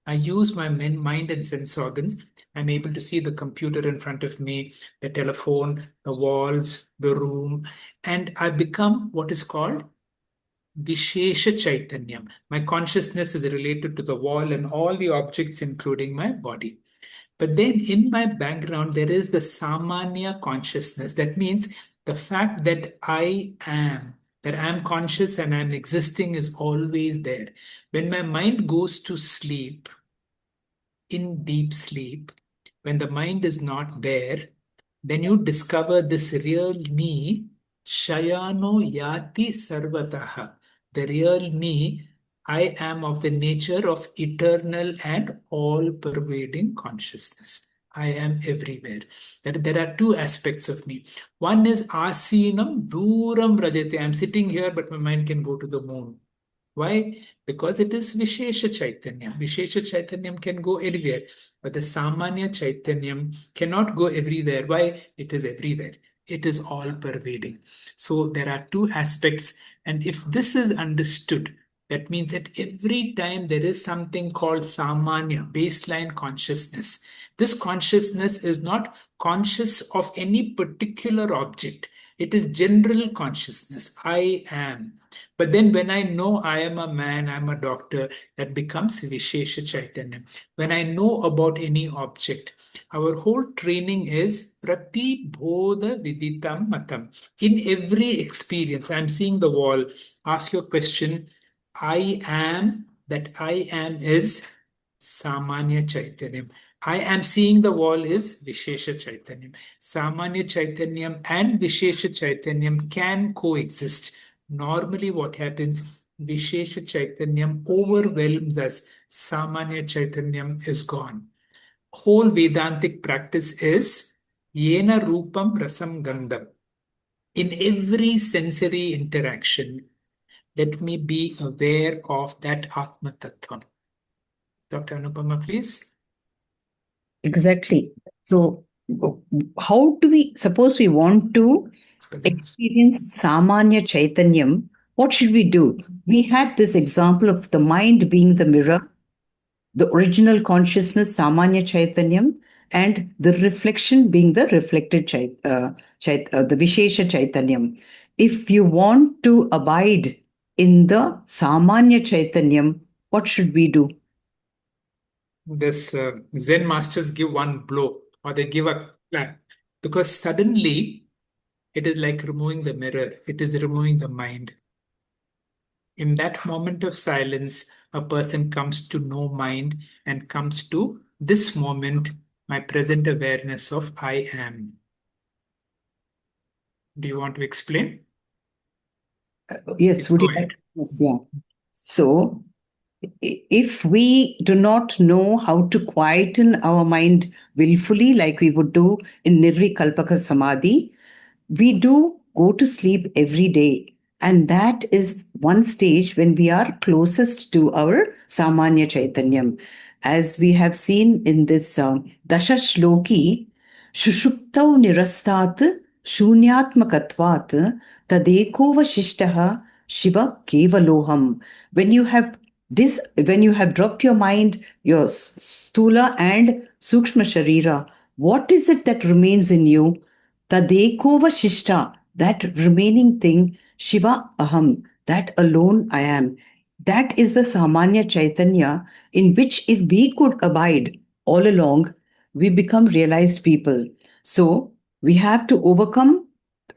I use my mind and sense organs. I'm able to see the computer in front of me, the telephone, the walls, the room, and I become what is called Vishesha Chaitanyam. My consciousness is related to the wall and all the objects, including my body. But then in my background, there is the Samanya consciousness. That means the fact that I'm conscious and I'm existing is always there. When my mind goes to sleep, in deep sleep, when the mind is not there, then you discover this real me, Shayano Yati Sarvataha. The real me, I am of the nature of eternal and all-pervading consciousness. I am everywhere. There are two aspects of me. One is Asinam Duram Rajate. I'm sitting here, but my mind can go to the moon. Why? Because it is Vishesha Chaitanyam. Vishesha Chaitanyam can go anywhere, but the Samanya Chaitanyam cannot go everywhere. Why? It is everywhere. It is all pervading. So there are two aspects. And if this is understood, that means that every time there is something called Samanya, baseline consciousness. This consciousness is not conscious of any particular object. It is general consciousness. I am. But then when I know I am a man, I'm a doctor, that becomes Vishesha Chaitanya. When I know about any object, our whole training is Prati Bodha Viditam Matam. In every experience, I'm seeing the wall, ask your question, I am, that I am is Samanya Chaitanyam. I am seeing the wall is Vishesha Chaitanyam. Samanya Chaitanyam and Vishesha Chaitanyam can coexist. Normally, what happens? Vishesha Chaitanyam overwhelms us. Samanya Chaitanyam is gone. Whole Vedantic practice is Yena Rupam Rasam Gandham. In every sensory interaction, let me be aware of that Atma Tattvam. Dr. Anupama, please. Exactly. So, how do we, suppose we want to experience Samanya Chaitanyam, what should we do? We had this example of the mind being the mirror, the original consciousness, Samanya Chaitanyam, and the reflection being the reflected the Vishesha Chaitanyam. If you want to abide in the Samanya Chaitanyam, what should we do? This Zen masters give one blow or they give a clap because suddenly it is like removing the mirror, it is removing the mind. In that moment of silence, a person comes to know mind and comes to this moment, my present awareness of I am. Do you want to explain? Yes, would you like? Yes, yeah. So, if we do not know how to quieten our mind willfully, like we would do in Nirvikalpaka Samadhi, we do go to sleep every day. And that is one stage when we are closest to our Samanya Chaitanyam. As we have seen in this Dasha Shloki, Shushuptau Nirastat Shunyatmakatvat Tadeko Vashishtaha Shiva Kevaloham. When you have dropped your mind, your stula and sukshma sharira, what is it that remains in you? Tadekova Shishta, that remaining thing, Shiva Aham, that alone I am. That is the Samanya Chaitanya in which if we could abide all along, we become realized people. So we have to overcome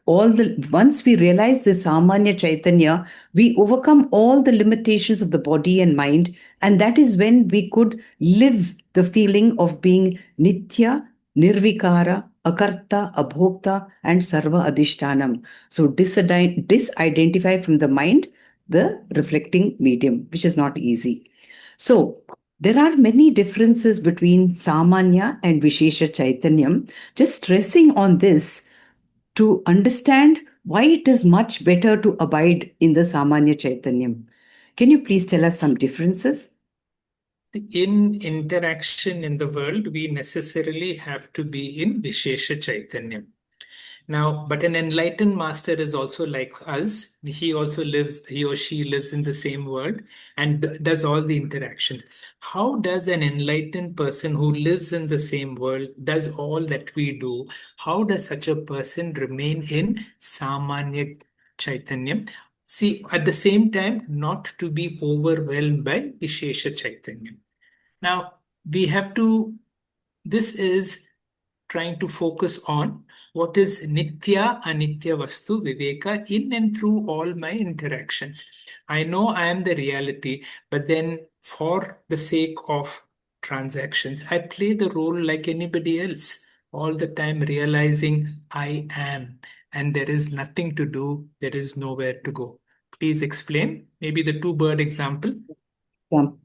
once we realize this Samanya Chaitanya, we overcome all the limitations of the body and mind. And that is when we could live the feeling of being Nitya, Nirvikara, Akarta, Abhokta, and Sarva Adhishtanam. So disidentify from the mind the reflecting medium, which is not easy. So there are many differences between Samanya and Vishesha Chaitanyam. Just stressing on this, to understand why it is much better to abide in the Samanya Chaitanyam. Can you please tell us some differences? In interaction in the world, we necessarily have to be in Vishesha Chaitanyam. Now, but an enlightened master is also like us. He or she lives in the same world and does all the interactions. How does an enlightened person who lives in the same world, does all that we do, how does such a person remain in Samanya Chaitanyam? See, at the same time, not to be overwhelmed by Vishesha Chaitanyam. Now, we have to, this is trying to focus on what is Nitya Anitya Vastu Viveka in and through all my interactions. I know I am the reality, but then for the sake of transactions, I play the role like anybody else, all the time realizing I am, and there is nothing to do, there is nowhere to go. Please explain, maybe the two-bird example.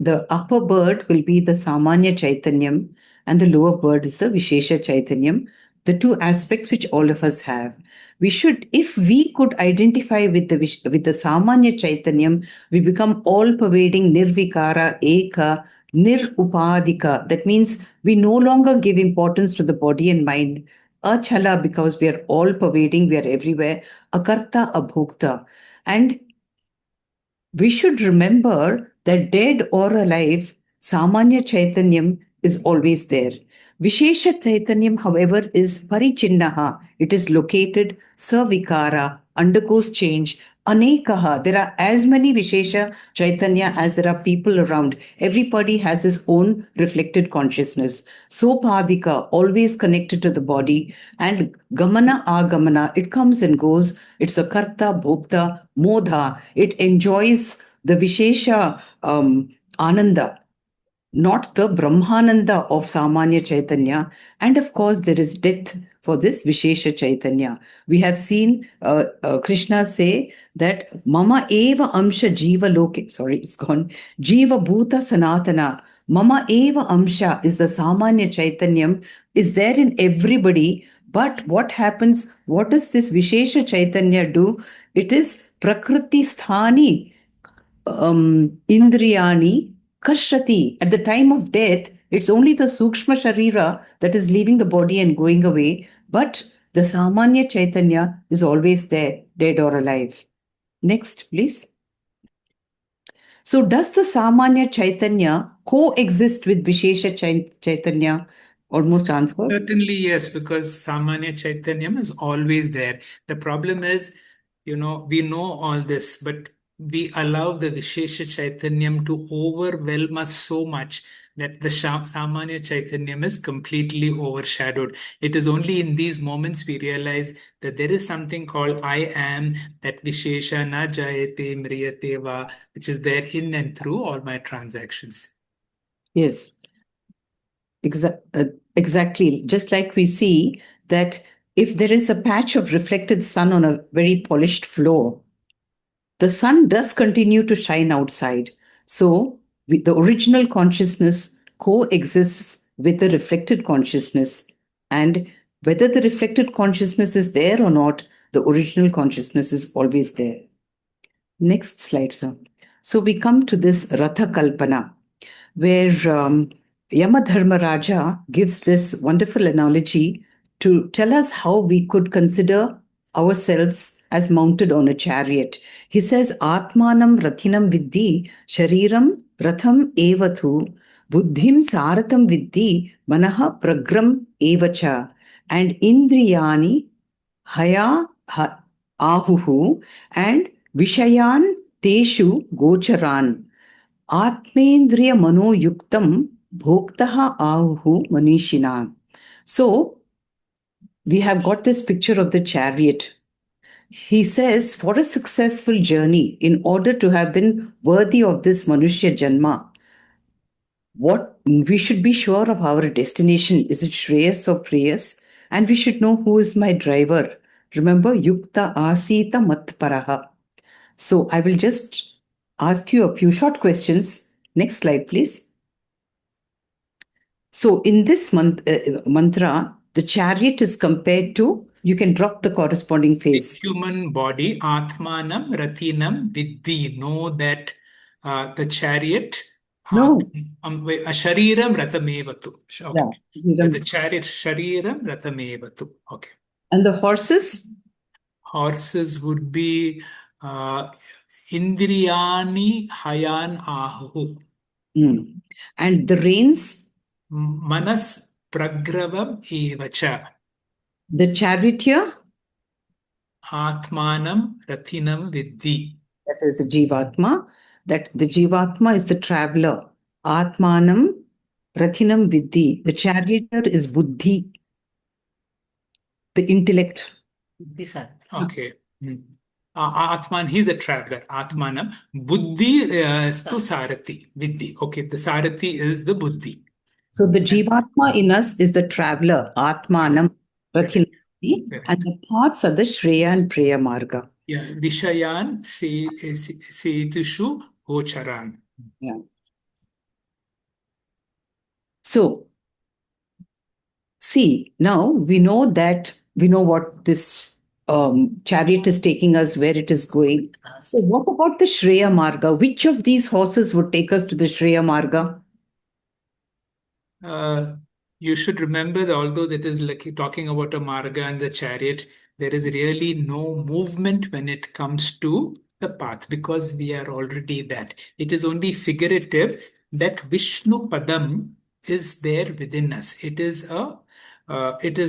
The upper bird will be the Samanya Chaitanyam and the lower bird is the Vishesha Chaitanyam, the two aspects which all of us have. We should, if we could identify with the Samanya Chaitanyam, we become all-pervading Nirvikara, Eka, Nirupadika. That means we no longer give importance to the body and mind. Achala, because we are all-pervading, we are everywhere. Akarta, Abhokta. And we should remember that dead or alive, Samanya Chaitanyam is always there. Vishesha Chaitanyam, however, is Parichinnaha. It is located, Savikara, undergoes change. Anekaha, there are as many Vishesha Chaitanya as there are people around. Everybody has his own reflected consciousness. Sopadika, always connected to the body. And Gamana Agamana, it comes and goes. It's a Karta, Bhokta, Modha. It enjoys the Vishesha Ananda, not the Brahmananda of Samanya Chaitanya. And of course, there is death for this Vishesha Chaitanya. We have seen Krishna say that Mama eva amsha jiva loke, sorry, it's gone, jiva bhuta sanatana. Mama eva amsha is the Samanya Chaitanyam, is there in everybody. But what happens? What does this Vishesha Chaitanya do? It is Prakriti Sthani Indriyani Kashati. At the time of death, it's only the Sukshma Sharira that is leaving the body and going away, but the Samanya Chaitanya is always there, dead or alive. Next, please. So, does the Samanya Chaitanya coexist with Vishesha Chaitanya? Almost answered. Certainly, yes, because Samanya Chaitanyam is always there. The problem is, we know all this, but we allow the Vishesha Chaitanyam to overwhelm us so much that the Samanya Chaitanyam is completely overshadowed. It is only in these moments we realize that there is something called I am, that Vishesha na jayate mriyate va, which is there in and through all my transactions. Yes. Exactly. Just like we see that if there is a patch of reflected sun on a very polished floor, the sun does continue to shine outside. So the original consciousness coexists with the reflected consciousness. And whether the reflected consciousness is there or not, the original consciousness is always there. Next slide, sir. So we come to this Ratha Kalpana, where Yamadharmaraja gives this wonderful analogy to tell us how we could consider ourselves as mounted on a chariot. He says, Atmanam Rathinam Viddhi, Shariram Ratham Evathu, Buddhim Saratham Viddhi, Manaha Pragram Evacha, and Indriyani Haya Ahuhu, and Vishayan Teshu Gocharan. Atmendriya Mano Yuktam Bhoktaha Ahu Manishina. So, we have got this picture of the chariot. He says, for a successful journey, in order to have been worthy of this Manushya Janma, what we should be sure of our destination. Is it Shreyas or Preyas? And we should know who is my driver. Remember, Yukta Asita Matparaha. So, I will just ask you a few short questions. Next slide, please. So, in this mantra, the chariot is compared to, you can drop the corresponding phrase. The human body, Atmanam Rathinam Viddhi. Know that the chariot, No. Shariram Ratamevatu. Okay. Yeah. The chariot, Shariram Ratamevatu. Okay. And the horses? Horses would be Indriyani Hayan Ahu. And the reins? Manas Pragravam Evacha. The charioteer? Atmanam Rathinam Viddhi. That is the Jivatma. That the Jivatma is the traveler. Atmanam Rathinam Viddhi. The charioteer is Buddhi, the intellect. Okay. Atman, he's a traveler. Atmanam. Buddhi is to Sarathi. Viddhi. Okay, the Sarathi is the Buddhi. So the Jivatma in us is the traveler. Atmanam Rathinam Viddhi. And the paths are the Shreya and Preya Marga. Yeah, Vishayan Setushu Gocharan. Yeah. So, see, now we know what this chariot is taking us, where it is going. So what about the Shreya Marga? Which of these horses would take us to the Shreya Marga? You should remember that although that is like talking about a Marga and the chariot, there is really no movement when it comes to the path because we are already that. It is only figurative that Vishnu Padam is there within us. It is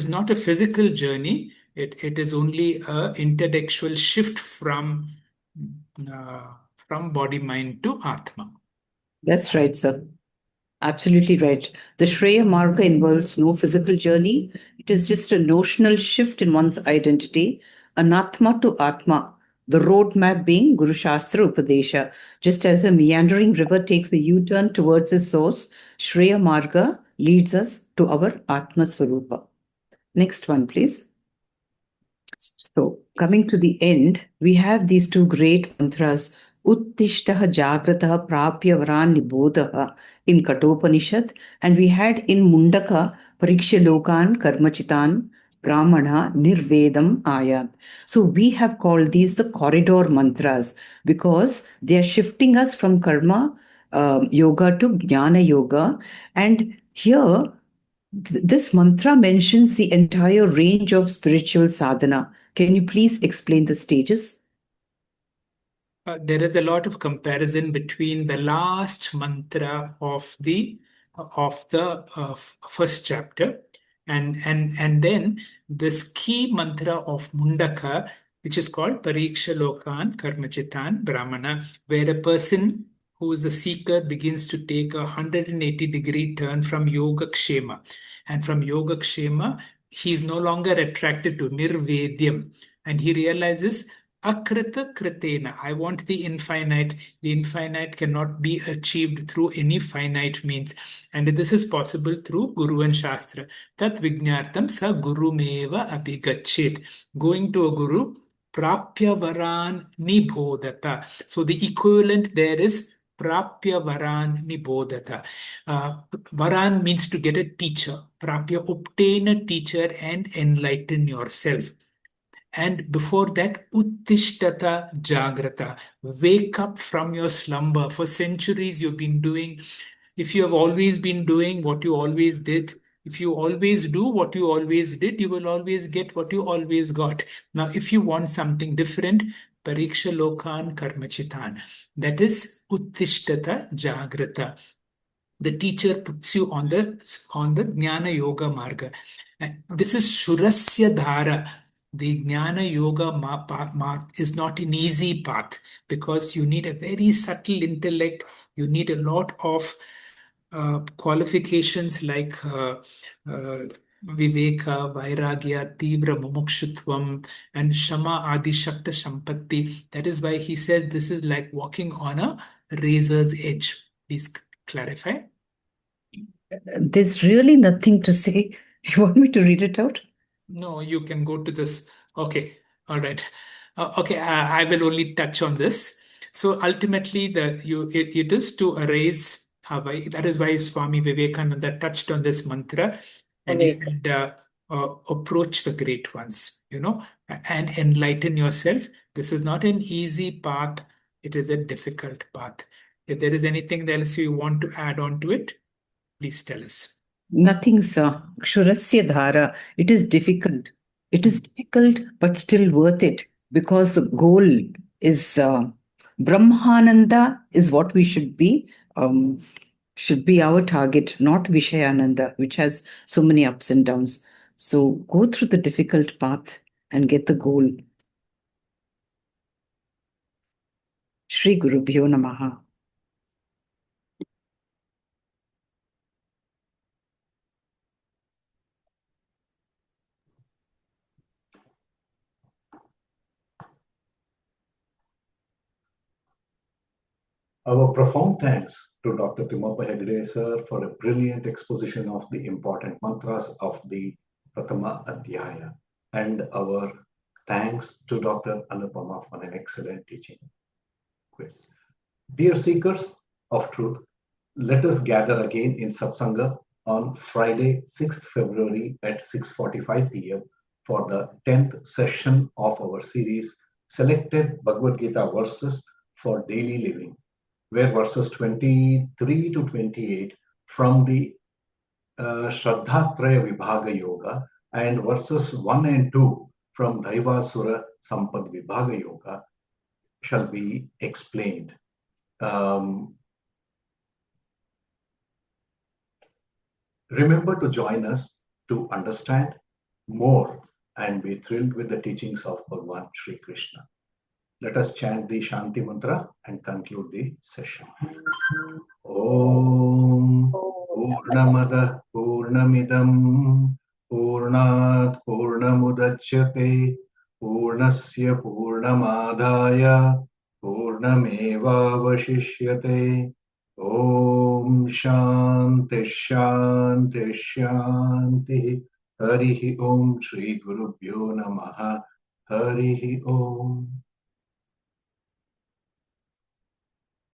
not a physical journey. It is only an intellectual shift from body mind to Atma. That's right, sir. Absolutely right. The Shreya Marga involves no physical journey. It is just a notional shift in one's identity, an Atma to Atma, The roadmap being Guru Shastra Upadesha. Just as a meandering river takes a U-turn towards its source, Shreya Marga leads us to our Atma Swarupa. Next one, please. So, coming to the end, we have these two great mantras, Uttishtaha Jagrataha Prapya Varan Nibodaha in Kathopanishad, and we had in Mundaka Pariksha Lokan Karmachitan Brahmana Nirvedam Ayat. So, we have called these the corridor mantras because they are shifting us from karma yoga to jnana yoga. And here, this mantra mentions the entire range of spiritual sadhana. Can you please explain the stages? There is a lot of comparison between the last mantra of the first chapter and then this key mantra of Mundaka, which is called Pariksha Lokan Karmachitan Brahmana, where a person who is the seeker begins to take a 180-degree turn from Yoga Kshema. And from Yoga Kshema, he is no longer attracted to Nirvedyam. And he realizes Akrita Kritena. I want the infinite. The infinite cannot be achieved through any finite means. And this is possible through Guru and Shastra. Tat Vijnartam sa Guru meva abhigachet. Going to a Guru, Prapya Varan Nibodata. So the equivalent there is Prapya Varan Nibodata. Varan means to get a teacher. Prapya, obtain a teacher and enlighten yourself. And before that, Uttishtata Jagrata. Wake up from your slumber. For centuries, you've been doing, if you have always been doing what you always did, if you always do what you always did, you will always get what you always got. Now, if you want something different, Pariksha Lokan Karmachitan. That is Uttishtata Jagrata. The teacher puts you on the Jnana Yoga Marga. And this is Shurasya Dhara. The Jnana Yoga is not an easy path because you need a very subtle intellect. You need a lot of qualifications like Viveka, Vairagya, Tibra Mumukshutvam, and Shama Adi Shakta Sampatti. That is why he says this is like walking on a razor's edge. Please clarify. There's really nothing to say. You want me to read it out? No, you can go to this. Okay, all right. Okay, I will only touch on this. So ultimately, it is to erase. That is why Swami Vivekananda touched on this mantra, and he said, "Approach the great ones, and enlighten yourself." This is not an easy path; it is a difficult path. If there is anything else you want to add on to it, please tell us. Nothing, sir. Kshurasya Dhara. It is difficult. It is difficult, but still worth it because the goal is Brahmananda is what we should be our target, not Vishayananda, which has so many ups and downs. So go through the difficult path and get the goal. Shri Gurubhyo Namaha. Our profound thanks to Dr. Timappa Hegde sir for a brilliant exposition of the important mantras of the Pratama Adhyaya, and our thanks to Dr. Anupama for an excellent teaching quiz. Dear seekers of truth, let us gather again in Satsanga on Friday, 6th February at 6:45 p.m. for the 10th session of our series, Selected Bhagavad Gita Verses for Daily Living, where verses 23 to 28 from the Shraddhatraya Vibhaga Yoga and verses 1 and 2 from Daivasura Sampad Vibhaga Yoga shall be explained. Remember to join us to understand more and be thrilled with the teachings of Bhagavan Sri Krishna. Let us chant the Shanti Mantra and conclude the session. Om Purnamada Purnamidam Purnat Purnamudachyate Purnasya Purnam पूर्णमादाय पूर्णमेवावशिष्यते ॐ शान्ति शान्ति शान्तिः हरिः ॐ श्रीगुरुभ्यो नमः हरिः ॐ